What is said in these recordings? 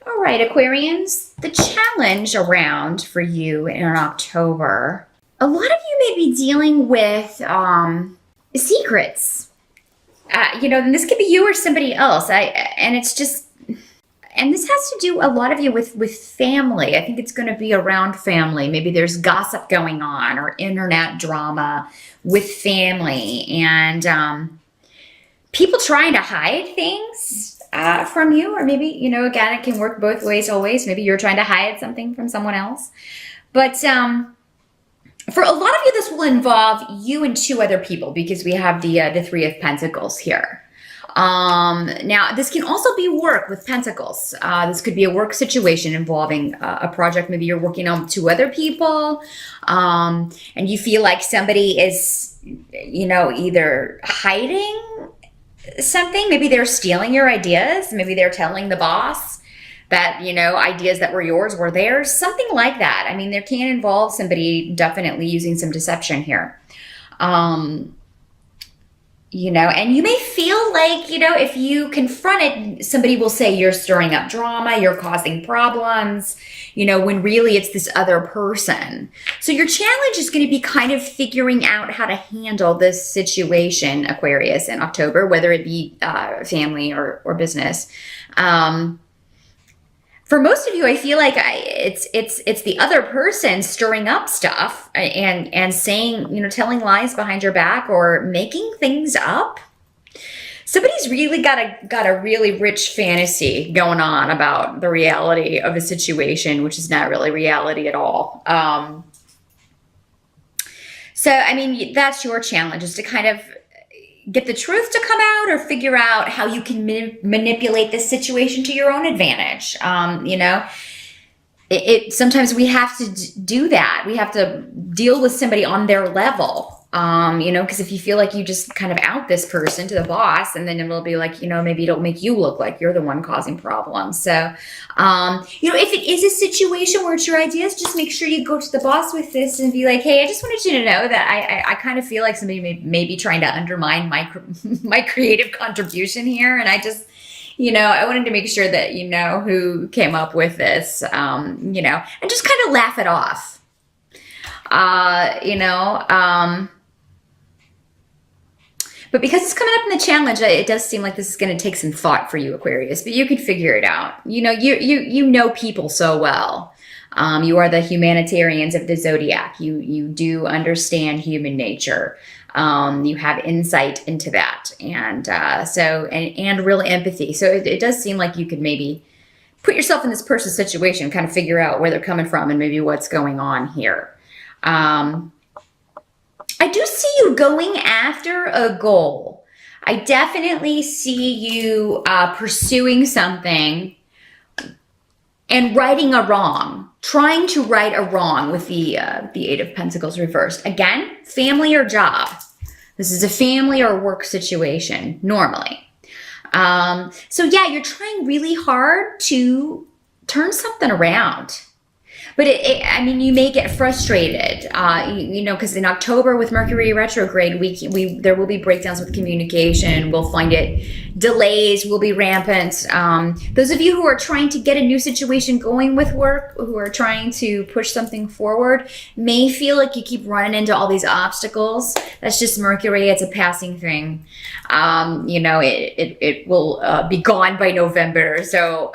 All right, Aquarians, the challenge around for you in October, a lot of you may be dealing with secrets. And this could be you or somebody else. And it's just, and this has to do a lot of you with family. I think it's going to be around family. Maybe there's gossip going on or internet drama with family, and people trying to hide things from you, or maybe, again, it can work both ways always. Maybe you're trying to hide something from someone else. But for a lot of you, this will involve you and two other people, because we have the Three of Pentacles here. Now, this can also be work with Pentacles. This could be a work situation involving a project. Maybe you're working on two other people, and you feel like somebody is, either hiding something. Maybe they're stealing your ideas. Maybe they're telling the boss that, ideas that were yours were theirs. Something like that. I mean, there can involve somebody definitely using some deception here. And you may feel like, if you confront it, somebody will say you're stirring up drama, you're causing problems, when really it's this other person. So your challenge is going to be kind of figuring out how to handle this situation, Aquarius, in October, whether it be family or business. For most of you, I feel like it's the other person stirring up stuff and saying, telling lies behind your back or making things up. Somebody's really got a really rich fantasy going on about the reality of a situation, which is not really reality at all. So, I mean, that's your challenge, is to kind of get the truth to come out, or figure out how you can manipulate this situation to your own advantage. Sometimes we have to do that. We have to deal with somebody on their level. Because if you feel like you just kind of out this person to the boss, and then it'll be like, maybe it'll make you look like you're the one causing problems. So, if it is a situation where it's your ideas, just make sure you go to the boss with this and be like, hey, I just wanted you to know that I kind of feel like somebody may be trying to undermine my creative contribution here. And I just, I wanted to make sure that you know who came up with this, and just kind of laugh it off. But because it's coming up in the challenge, it does seem like this is going to take some thought for you, Aquarius. But you can figure it out. You know people so well. You are the humanitarians of the zodiac. You do understand human nature. You have insight into that, and and real empathy. So it does seem like you could maybe put yourself in this person's situation, kind of figure out where they're coming from and maybe what's going on here. I do see you going after a goal. I definitely see you pursuing something and righting a wrong, trying to right a wrong with the Eight of Pentacles reversed. Again, family or job. This is a family or work situation, normally. So yeah, you're trying really hard to turn something around. But you may get frustrated, because in October with Mercury retrograde, there will be breakdowns with communication. We'll find delays will be rampant. Those of you who are trying to get a new situation going with work, who are trying to push something forward, may feel like you keep running into all these obstacles. That's just Mercury. It's a passing thing. It will be gone by November. So,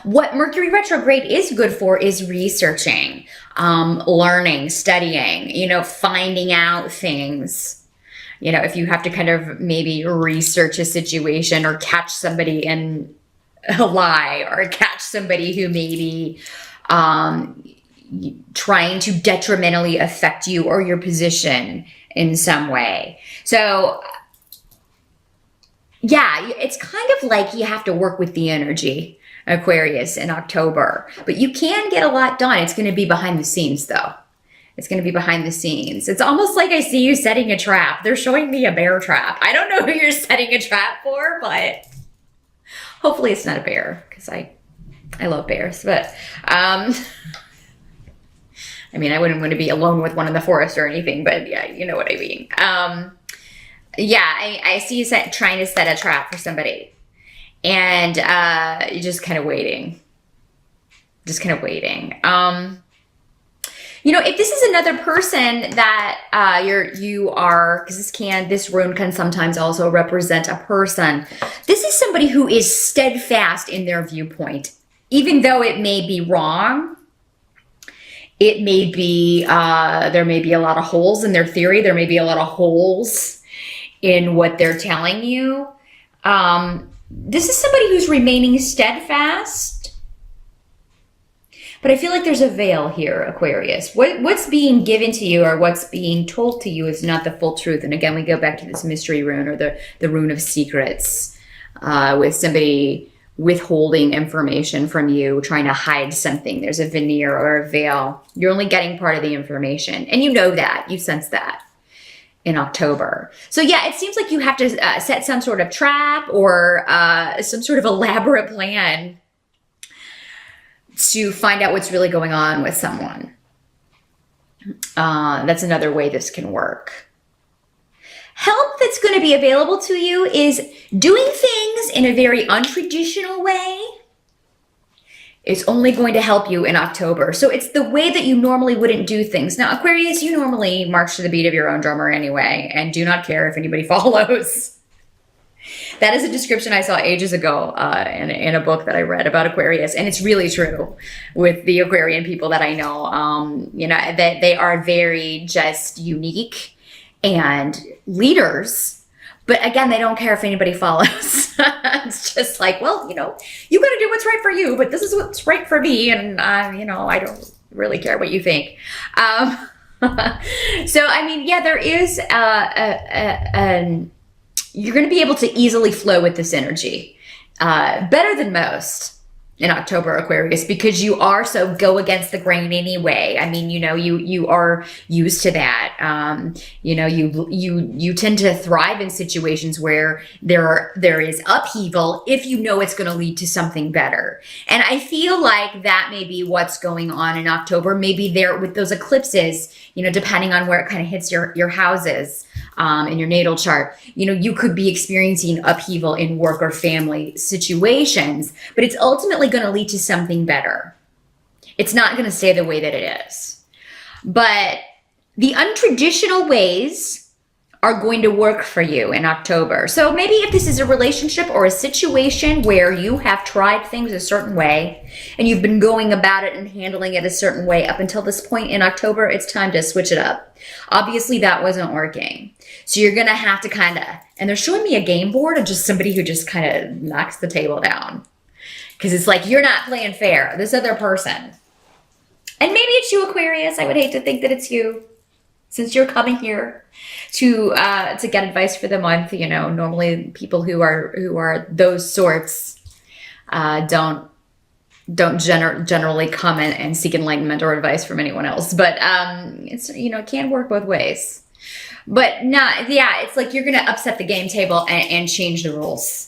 what Mercury retrograde is good for is researching, learning, studying, finding out things. If you have to kind of maybe research a situation or catch somebody in a lie, or catch somebody who may be trying to detrimentally affect you or your position in some way. So yeah, it's kind of like you have to work with the energy, Aquarius, in October. But you can get a lot done. It's going to be behind the scenes, though. It's going to be behind the scenes. It's almost like I see you setting a trap. They're showing me a bear trap. I don't know who you're setting a trap for, but hopefully it's not a bear, because I love bears. But, I wouldn't want to be alone with one in the forest or anything, but yeah, you know what I mean. I see you trying to set a trap for somebody. and you're just kind of waiting. Just kind of waiting. You know, if this is another person that you are, because this rune can sometimes also represent a person. This is somebody who is steadfast in their viewpoint, even though it may be wrong. It may be, there may be a lot of holes in their theory. There may be a lot of holes in what they're telling you. This is somebody who's remaining steadfast. But I feel like there's a veil here, Aquarius. What's being given to you or what's being told to you is not the full truth. And again, we go back to this mystery rune or the rune of secrets, with somebody withholding information from you, trying to hide something. There's a veneer or a veil. You're only getting part of the information. And you know that. You sense that in October. So yeah, it seems like you have to set some sort of trap or some sort of elaborate plan to find out what's really going on with someone. That's another way this can work. Help that's going to be available to you is doing things in a very untraditional way. It's only going to help you in October. So it's the way that you normally wouldn't do things. Now, Aquarius, you normally march to the beat of your own drummer anyway, and do not care if anybody follows. That is a description I saw ages ago in a book that I read about Aquarius, and it's really true with the Aquarian people that I know. You know, that they are very just unique and leaders, but again, they don't care if anybody follows. It's just like, well, you know, you got to do what's right for you, but this is what's right for me, and you know, I don't really care what you think. So, I mean, yeah, there is you're going to be able to easily flow with this energy, better than most in October, Aquarius, because you are so go against the grain anyway. I mean, you know, you are used to that. You know, you tend to thrive in situations where there is upheaval if you know it's going to lead to something better. And I feel like that may be what's going on in October. Maybe there with those eclipses, you know, depending on where it kind of hits your houses. In your natal chart, you know, you could be experiencing upheaval in work or family situations, but it's ultimately going to lead to something better. It's not going to stay the way that it is. But the untraditional ways are going to work for you in October. So maybe if this is a relationship or a situation where you have tried things a certain way and you've been going about it and handling it a certain way up until this point in October, it's time to switch it up. Obviously that wasn't working. So you're going to have to kind of, and they're showing me a game board of just somebody who just kind of knocks the table down. Because it's like, you're not playing fair, this other person. And maybe it's you, Aquarius. I would hate to think that it's you, since you're coming here to get advice for the month. You know, normally people who are those sorts don't generally come and seek enlightenment or advice from anyone else. But it's, you know, it can work both ways. But yeah, it's like you're gonna upset the game table and change the rules.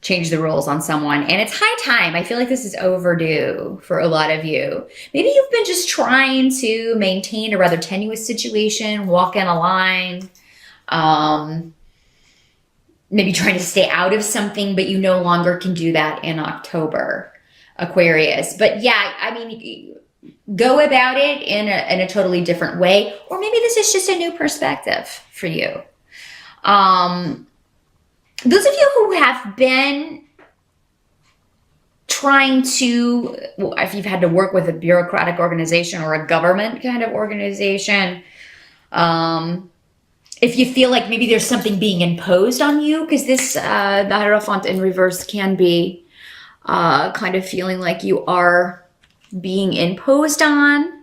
Change the rules on someone. And it's high time. I feel like this is overdue for a lot of you. Maybe you've been just trying to maintain a rather tenuous situation, walk in a line, maybe trying to stay out of something, but you no longer can do that in October, Aquarius. But yeah, I mean, go about it in a totally different way. Or maybe this is just a new perspective for you. Those of you who have been trying to, well, if you've had to work with a bureaucratic organization or a government kind of organization, if you feel like maybe there's something being imposed on you, because this, the Hierophant in reverse can be kind of feeling like you are being imposed on,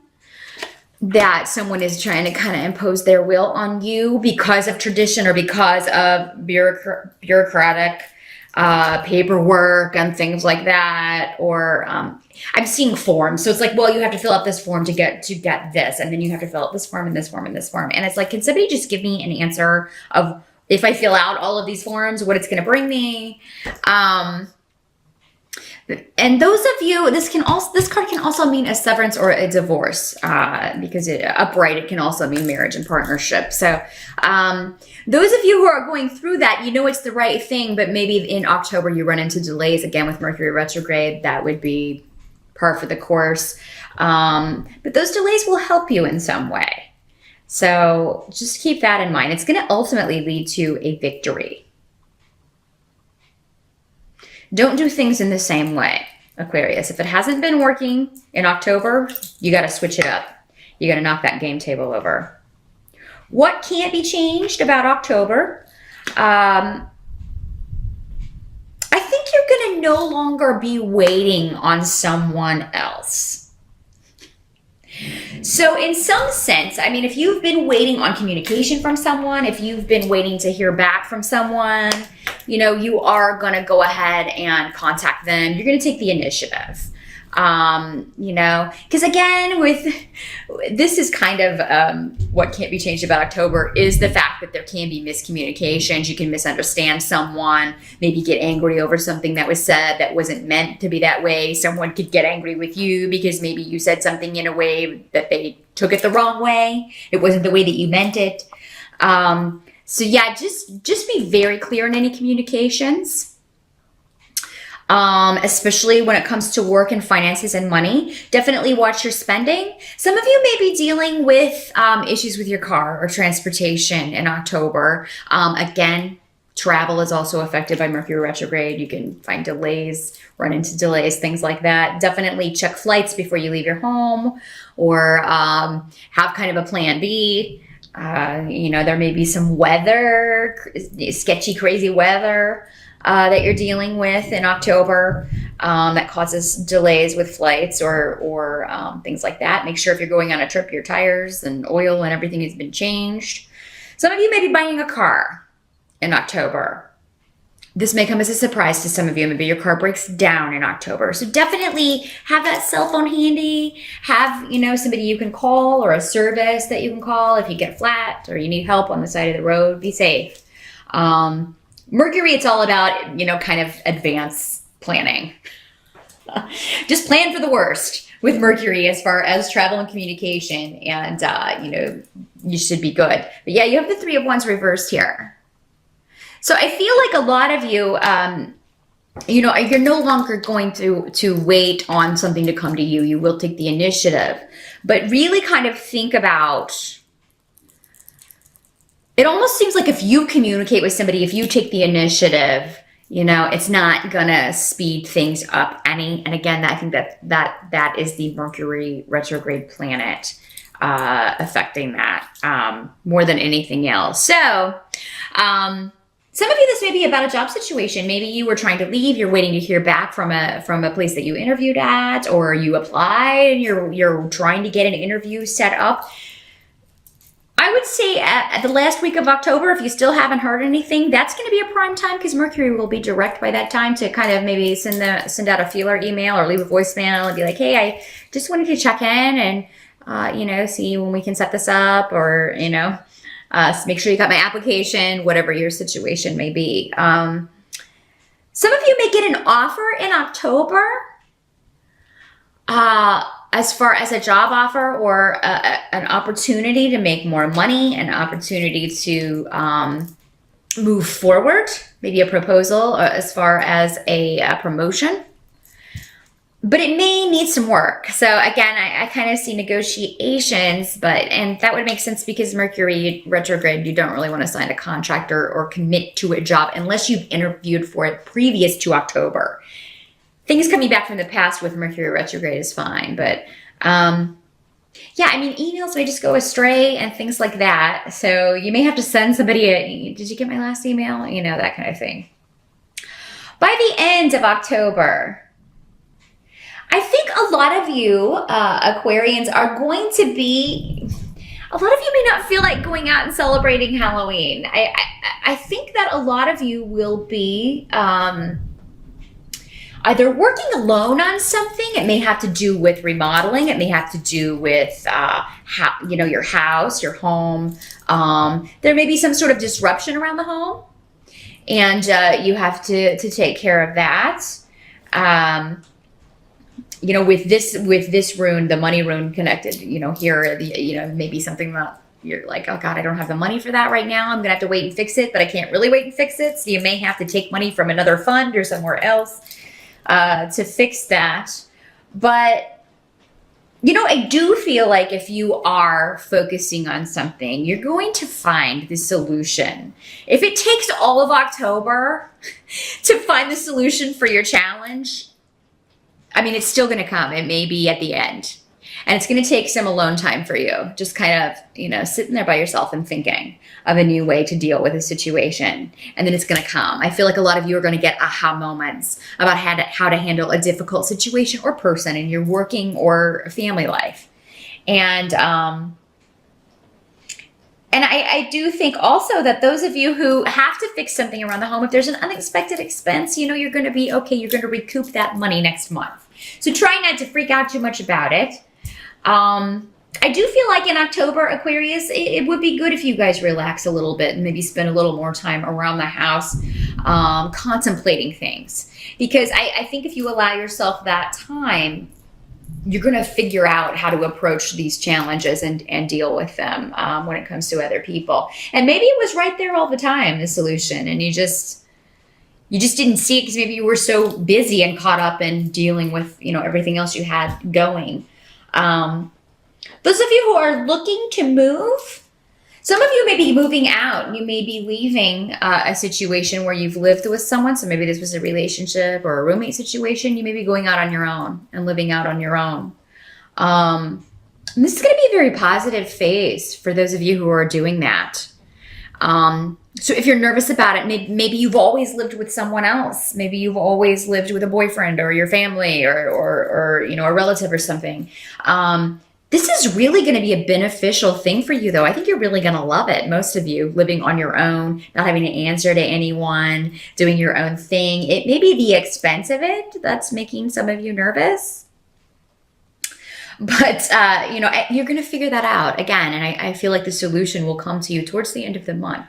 that someone is trying to kind of impose their will on you because of tradition or because of bureaucratic paperwork and things like that. Or I'm seeing forms. So it's like, well, you have to fill out this form to get this. And then you have to fill out this form and this form and this form. And it's like, can somebody just give me an answer of, if I fill out all of these forms, what it's going to bring me? And those of you, this card can also mean a severance or a divorce, because upright, it can also mean marriage and partnership. So those of you who are going through that, you know it's the right thing, but maybe in October you run into delays again with Mercury retrograde. That would be par for the course. But those delays will help you in some way. So just keep that in mind. It's going to ultimately lead to a victory. Don't do things in the same way, Aquarius. If it hasn't been working in October, you got to switch it up. You got to knock that game table over. What can't be changed about October? I think you're going to no longer be waiting on someone else. So in some sense, I mean, if you've been waiting on communication from someone, if you've been waiting to hear back from someone, you know, you are going to go ahead and contact them. You're going to take the initiative. You know, because again, this is kind of what can't be changed about October is the fact that there can be miscommunications. You can misunderstand someone, maybe get angry over something that was said that wasn't meant to be that way. Someone could get angry with you because maybe you said something in a way that they took it the wrong way. It wasn't the way that you meant it. So yeah, just be very clear in any communications. Especially when it comes to work and finances and money. Definitely watch your spending. Some of you may be dealing with issues with your car or transportation in October. Again, travel is also affected by Mercury retrograde. You can find delays, run into delays, things like that. Definitely check flights before you leave your home, or have kind of a plan B. You know, there may be some weather, sketchy, crazy weather that you're dealing with in October that causes delays with flights or things like that. Make sure if you're going on a trip, your tires and oil and everything has been changed. Some of you may be buying a car in October. This may come as a surprise to some of you. Maybe your car breaks down in October. So definitely have that cell phone handy. Have, you know, somebody you can call or a service that you can call if you get flat or you need help on the side of the road. Be safe. Mercury, it's all about, you know, kind of advanced planning. Just plan for the worst with Mercury as far as travel and communication, and, you know, you should be good. But yeah, you have the Three of Wands reversed here. So I feel like a lot of you, you know, you're no longer going to wait on something to come to you. You will take the initiative, but really kind of think about. It almost seems like if you communicate with somebody, if you take the initiative, you know, it's not gonna speed things up any. And again, I think that is the Mercury retrograde planet affecting that more than anything else. So some of you, this may be about a job situation. Maybe you were trying to leave. You're waiting to hear back from a place that you interviewed at, or you applied and you're trying to get an interview set up. I would say at the last week of October, if you still haven't heard anything, that's going to be a prime time because Mercury will be direct by that time to kind of maybe send out a feeler email or leave a voicemail and be like, hey, I just wanted to check in and, you know, see when we can set this up, or, you know, make sure you got my application, whatever your situation may be. Some of you may get an offer in October. As far as a job offer or an opportunity to make more money, an opportunity to move forward, maybe a proposal as far as a promotion. But it may need some work. So again, I kind of see negotiations, and that would make sense because Mercury retrograde, you don't really want to sign a contract or commit to a job unless you've interviewed for it previous to October. Things coming back from the past with Mercury retrograde is fine, but yeah, I mean, emails may just go astray and things like that. So you may have to send somebody did you get my last email? You know, that kind of thing. By the end of October, I think a lot of you Aquarians are going to be, a lot of you may not feel like going out and celebrating Halloween. I think that a lot of you will be either working alone on something. It may have to do with remodeling. It may have to do with, you know, your house, your home. There may be some sort of disruption around the home, and you have to take care of that. With this rune, the money rune connected, here, maybe something that you're like, oh God, I don't have the money for that right now. I'm gonna have to wait and fix it, but I can't really wait and fix it. So you may have to take money from another fund or somewhere else to fix that. But I do feel like if you are focusing on something, you're going to find the solution. If it takes all of October to find the solution for your challenge, I mean, it's still going to come. It may be at the end. And it's going to take some alone time for you. Just kind of, sitting there by yourself and thinking of a new way to deal with a situation. And then it's going to come. I feel like a lot of you are going to get aha moments about how to handle a difficult situation or person in your working or family life. And I do think also that those of you who have to fix something around the home, if there's an unexpected expense, you're going to be okay. You're going to recoup that money next month. So try not to freak out too much about it. I do feel like in October, Aquarius, it would be good if you guys relax a little bit and maybe spend a little more time around the house contemplating things. Because I think if you allow yourself that time, you're going to figure out how to approach these challenges and deal with them when it comes to other people. And maybe it was right there all the time, the solution, and you just didn't see it because maybe you were so busy and caught up in dealing with, everything else you had going. Those of you who are looking to move, some of you may be moving out and you may be leaving a situation where you've lived with someone. So maybe this was a relationship or a roommate situation. You may be going out on your own and living out on your own. And this is going to be a very positive phase for those of you who are doing that. So if you're nervous about it, maybe you've always lived with someone else. Maybe you've always lived with a boyfriend or your family or a relative or something. This is really going to be a beneficial thing for you, though. I think you're really going to love it. Most of you living on your own, not having to answer to anyone, doing your own thing. It may be the expense of it that's making some of you nervous. But, you're going to figure that out again. And I feel like the solution will come to you towards the end of the month.